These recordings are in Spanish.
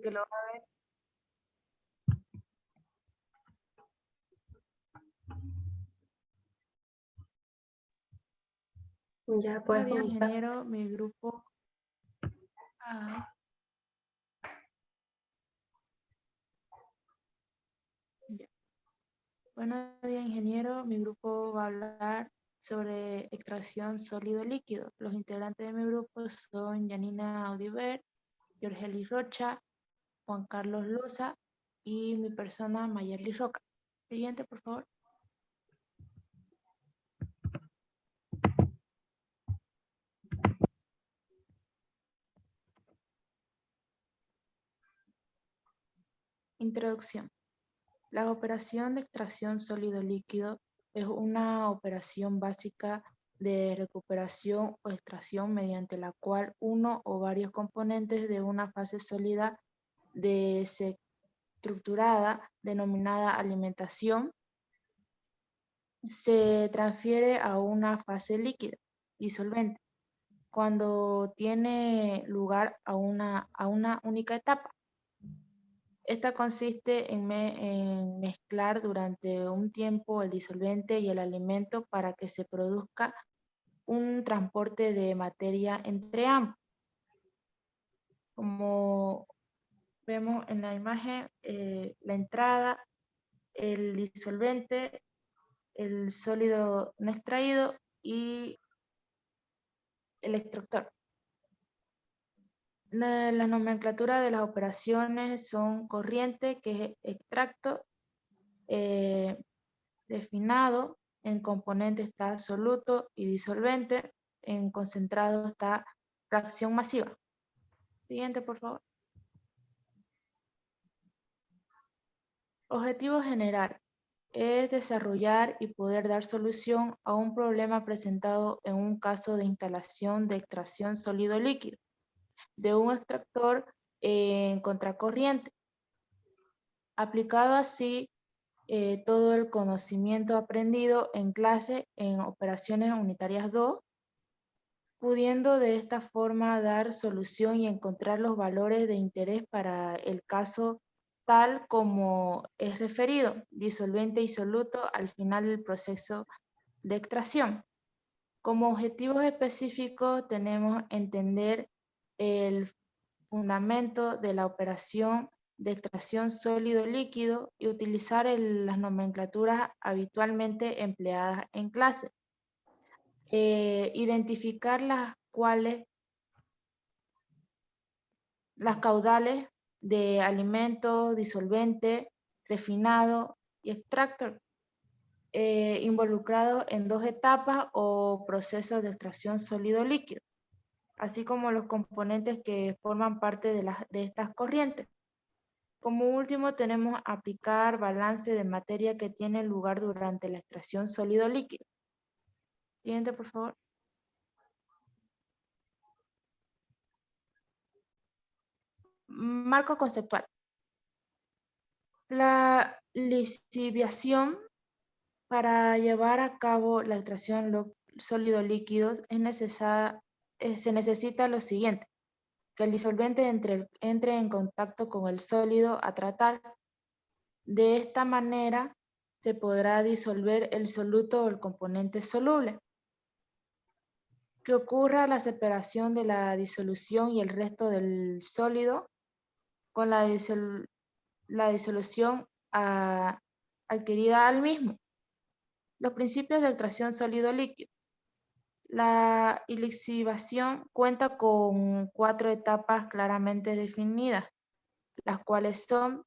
que lo va a ver. Ya puedes Buenos días, comenzar. ingeniero. Mi grupo A. Ya. Buenos días, ingeniero. Mi grupo va a hablar sobre extracción sólido-líquido. Los integrantes de mi grupo son Yanina Audiver, Yorgeli Rocha, Juan Carlos Loza y mi persona Mayerly Roca. Siguiente, por favor. Introducción. La operación de extracción sólido-líquido es una operación básica de recuperación o extracción mediante la cual uno o varios componentes de una fase sólida desestructurada, denominada alimentación, se transfiere a una fase líquida, disolvente, cuando tiene lugar a una única etapa. Esta consiste en mezclar durante un tiempo el disolvente y el alimento para que se produzca un transporte de materia entre ambos. Como vemos en la imagen, la entrada, el disolvente, el sólido no extraído y el extractor. La nomenclatura de las operaciones son corriente, que es extracto, refinado, en componente está soluto y disolvente, en concentrado está fracción masiva. Siguiente, por favor. Objetivo general es desarrollar y poder dar solución a un problema presentado en un caso de instalación de extracción sólido-líquido de un extractor en contracorriente, aplicado así todo el conocimiento aprendido en clase en operaciones unitarias 2, pudiendo de esta forma dar solución y encontrar los valores de interés para el caso tal como es referido, disolvente y soluto al final del proceso de extracción. Como objetivos específicos tenemos entender el fundamento de la operación de extracción sólido-líquido y utilizar las nomenclaturas habitualmente empleadas en clase. Identificar las caudales de alimentos, disolvente, refinado y extractor involucrados en dos etapas o procesos de extracción sólido-líquido, así como los componentes que forman parte de estas corrientes. Como último tenemos aplicar balance de materia que tiene lugar durante la extracción sólido-líquido. Siguiente, por favor. Marco conceptual. La lisiviación para llevar a cabo la extracción sólido-líquido se necesita lo siguiente: que el disolvente entre en contacto con el sólido a tratar. De esta manera se podrá disolver el soluto o el componente soluble. Que ocurra la separación de la disolución y el resto del sólido con la disolución adquirida al mismo. Los principios de extracción sólido-líquido. La lisivación cuenta con 4 etapas claramente definidas, las cuales son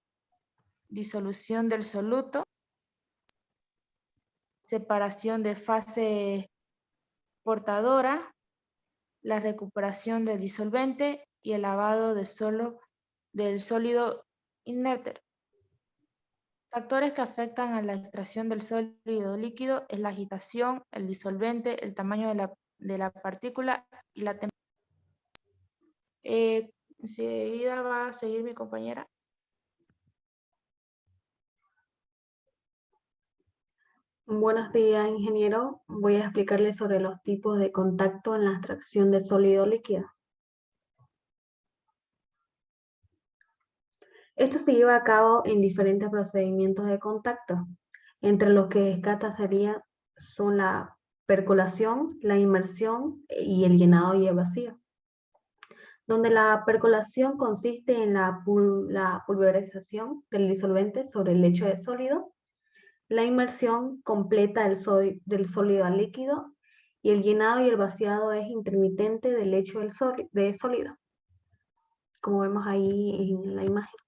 disolución del soluto, separación de fase portadora, la recuperación del disolvente y el lavado del sólido inerte. Factores que afectan a la extracción del sólido líquido es la agitación, el disolvente, el tamaño de la partícula y la temperatura. Enseguida va a seguir mi compañera. Buenos días, ingeniero. Voy a explicarle sobre los tipos de contacto en la extracción de sólido líquido. Esto se lleva a cabo en diferentes procedimientos de contacto, entre los que son la percolación, la inmersión y el llenado y el vacío, donde la percolación consiste en la pulverización del disolvente sobre el lecho de sólido, la inmersión completa del sólido al líquido y el llenado y el vaciado es intermitente del lecho de sólido, como vemos ahí en la imagen.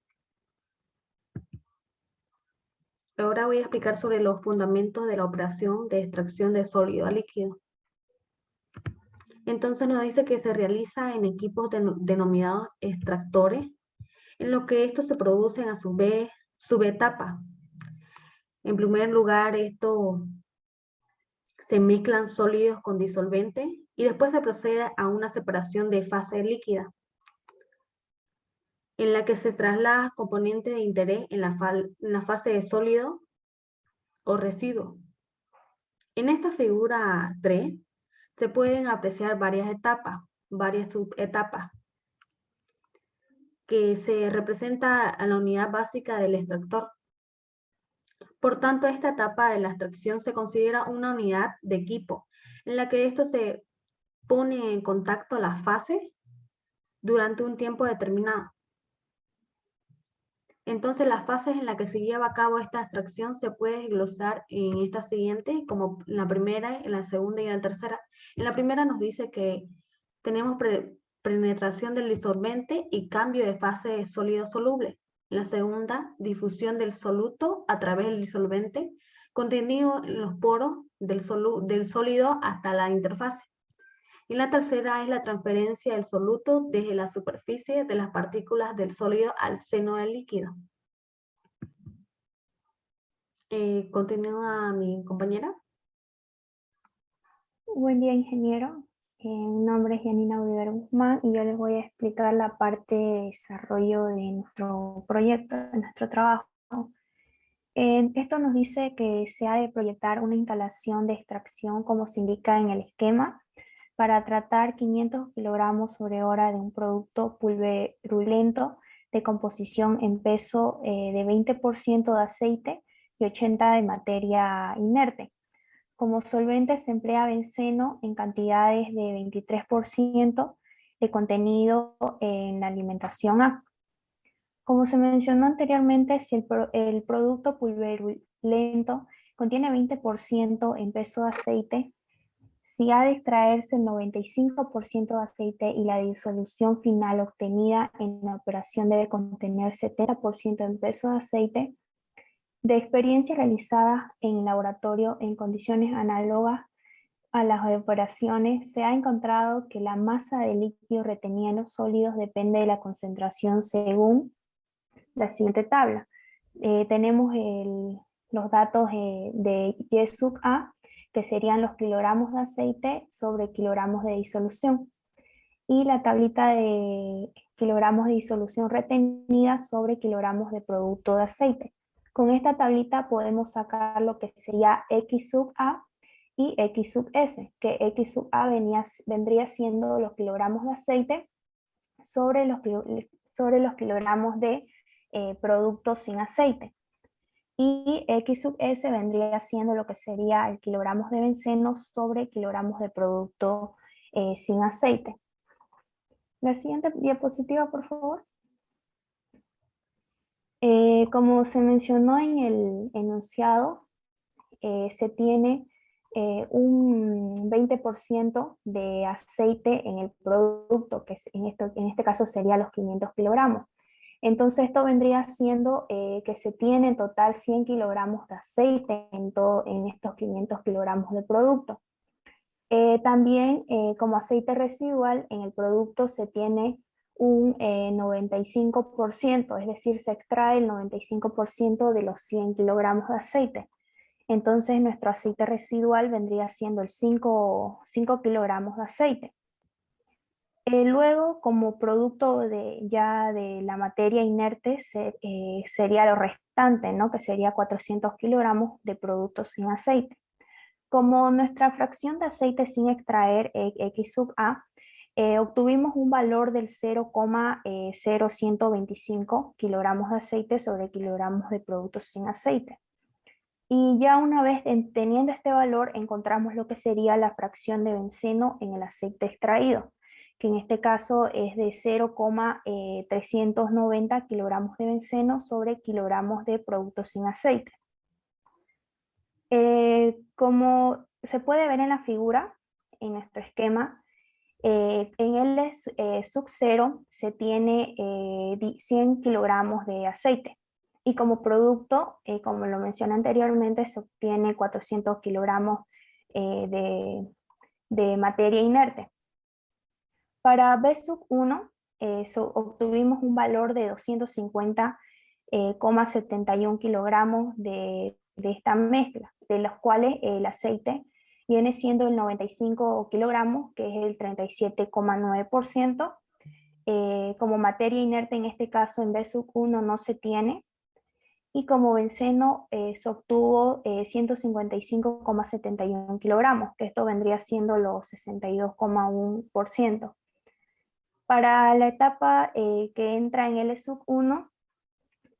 Ahora voy a explicar sobre los fundamentos de la operación de extracción de sólido a líquido. Entonces nos dice que se realiza en equipos denominados extractores, en lo que estos se producen a su vez subetapas. En primer lugar, se mezclan sólidos con disolventes y después se procede a una separación de fase líquida, en la que se traslada componentes de interés en la fase de sólido o residuo. En esta figura 3 se pueden apreciar varias subetapas, que se representa a la unidad básica del extractor. Por tanto, esta etapa de la extracción se considera una unidad de equipo, en la que esto se pone en contacto las fases durante un tiempo determinado. Entonces, las fases en las que se lleva a cabo esta extracción se puede desglosar en estas siguientes, como la primera, en la segunda y en la tercera. En la primera nos dice que tenemos penetración del disolvente y cambio de fase de sólido soluble. En la segunda, difusión del soluto a través del disolvente, contenido en los poros del sólido hasta la interfase. Y la tercera es la transferencia del soluto desde la superficie de las partículas del sólido al seno del líquido. Continúa mi compañera. Buen día, ingeniero. Mi nombre es Yanina Oliver Guzmán y yo les voy a explicar la parte de desarrollo de nuestro proyecto, de nuestro trabajo. Esto nos dice que se ha de proyectar una instalación de extracción como se indica en el esquema para tratar 500 kilogramos sobre hora de un producto pulverulento de composición en peso de 20% de aceite y 80% de materia inerte. Como solvente se emplea benceno en cantidades de 23% de contenido en la alimentación A. Como se mencionó anteriormente, si el producto pulverulento contiene 20% en peso de aceite, si ha de extraerse el 95% de aceite y la disolución final obtenida en la operación debe contener 70% en peso de aceite, de experiencias realizadas en laboratorio en condiciones análogas a las operaciones, se ha encontrado que la masa de líquido retenida en los sólidos depende de la concentración según la siguiente tabla. Tenemos los datos de Y sub A, que serían los kilogramos de aceite sobre kilogramos de disolución, y la tablita de kilogramos de disolución retenida sobre kilogramos de producto de aceite. Con esta tablita podemos sacar lo que sería X sub A y X sub S, que X sub A vendría siendo los kilogramos de aceite sobre los kilogramos de productos sin aceite. Y X sub S vendría siendo lo que sería el kilogramos de benceno sobre kilogramos de producto sin aceite. La siguiente diapositiva, por favor. Como se mencionó en el enunciado, se tiene un 20% de aceite en el producto, que en este caso sería los 500 kilogramos. Entonces esto vendría siendo que se tiene en total 100 kilogramos de aceite en estos 500 kilogramos de producto. También como aceite residual en el producto se tiene un 95%, es decir, se extrae el 95% de los 100 kilogramos de aceite. Entonces nuestro aceite residual vendría siendo el 5 kilogramos de aceite. Luego, como producto ya de la materia inerte, sería lo restante, ¿no? Que sería 400 kilogramos de producto sin aceite. Como nuestra fracción de aceite sin extraer X sub A obtuvimos un valor del 0,0125 kilogramos de aceite sobre kilogramos de productos sin aceite. Y ya una vez teniendo este valor, encontramos lo que sería la fracción de benceno en el aceite extraído, que en este caso es de 0,390 kilogramos de benceno sobre kilogramos de productos sin aceite. Como se puede ver en la figura, en nuestro esquema, en el sub-0 se tiene 100 kilogramos de aceite y como producto, como lo mencioné anteriormente, se obtiene 400 kilogramos de materia inerte. Para B1 obtuvimos un valor de 250,71 kilogramos de esta mezcla, de los cuales el aceite viene siendo el 95 kilogramos, que es el 37,9%. Como materia inerte, en este caso en B1 no se tiene. Y como benceno se obtuvo 155,71 kilogramos, que esto vendría siendo los 62,1%. Para la etapa que entra en L1,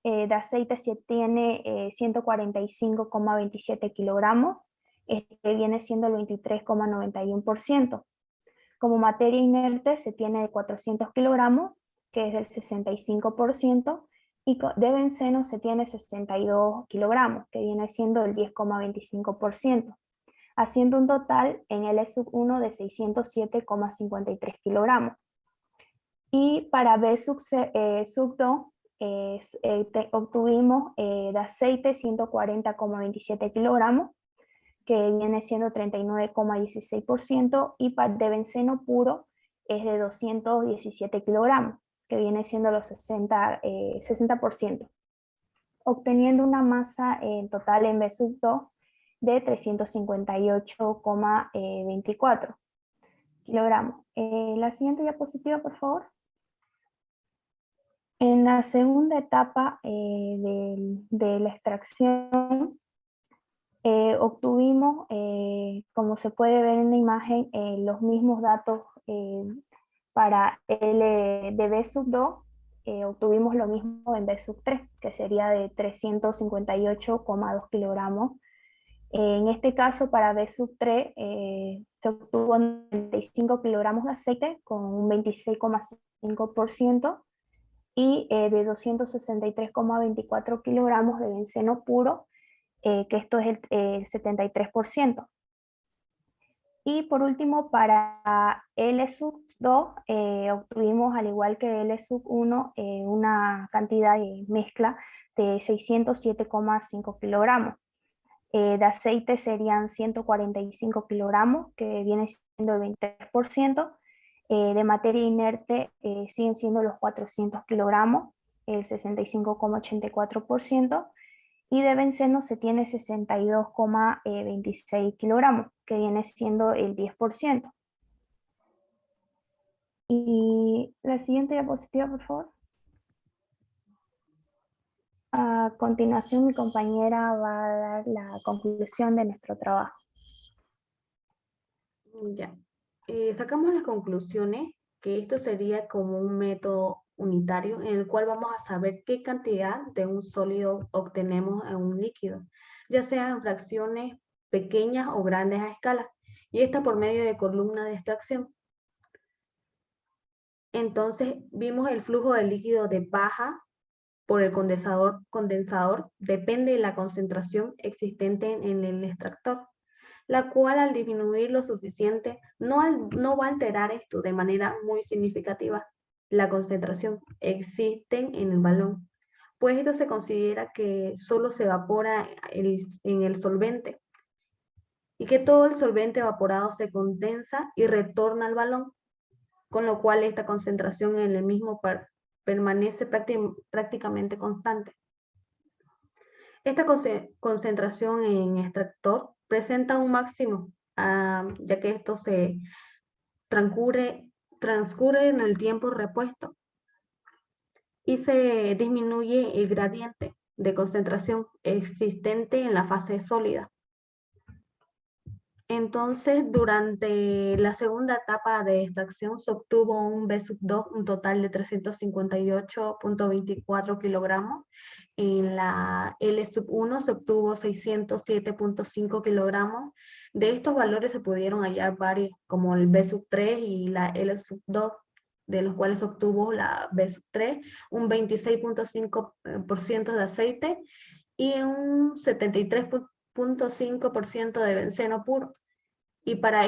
de aceite se tiene 145,27 kilogramos, que viene siendo el 23,91%. Como materia inerte se tiene 400 kilogramos, que es del 65%, y de benceno se tiene 62 kilogramos, que viene siendo el 10,25%, haciendo un total en L1 de 607,53 kilogramos. Y para B2 obtuvimos de aceite 140,27 kilogramos, que viene siendo 39,16%, y de benceno puro es de 217 kilogramos, que viene siendo los 60%, obteniendo una masa en total en B2 de 358,24 kilogramos. La siguiente diapositiva, por favor. En la segunda etapa de la extracción, obtuvimos, como se puede ver en la imagen, los mismos datos para el de B2, obtuvimos lo mismo en B3, que sería de 358,2 kilogramos. En este caso, para B3, se obtuvo 95 kilogramos de aceite con un 26,5%, y de 263,24 kilogramos de benceno puro, que esto es el 73%. Y por último, para L2, obtuvimos, al igual que L1, una cantidad de mezcla de 607,5 kilogramos. De aceite serían 145 kilogramos, que viene siendo el 23%. De materia inerte siguen siendo los 400 kilogramos, el 65,84%. Y de benceno se tiene 62,26 kilogramos, que viene siendo el 10%. Y la siguiente diapositiva, por favor. A continuación, mi compañera va a dar la conclusión de nuestro trabajo. Ya. Sacamos las conclusiones, que esto sería como un método unitario en el cual vamos a saber qué cantidad de un sólido obtenemos en un líquido, ya sea en fracciones pequeñas o grandes a escala, y esta por medio de columnas de extracción. Entonces vimos el flujo de líquido de baja por el condensador depende de la concentración existente en el extractor, la cual al disminuir lo suficiente no va a alterar esto de manera muy significativa la concentración existente en el balón, pues esto se considera que solo se evapora en el solvente y que todo el solvente evaporado se condensa y retorna al balón, con lo cual esta concentración en el mismo permanece prácticamente constante. Esta concentración en extractor presenta un máximo, ya que esto se transcurre en el tiempo repuesto y se disminuye el gradiente de concentración existente en la fase sólida. Entonces, durante la segunda etapa de extracción se obtuvo un B2, un total de 358.24 kilogramos. En la L1 se obtuvo 607.5 kilogramos. De estos valores se pudieron hallar varios, como el B3 y la L2, de los cuales se obtuvo la B3, un 26.5% de aceite y un 73.5% de benceno puro. Y para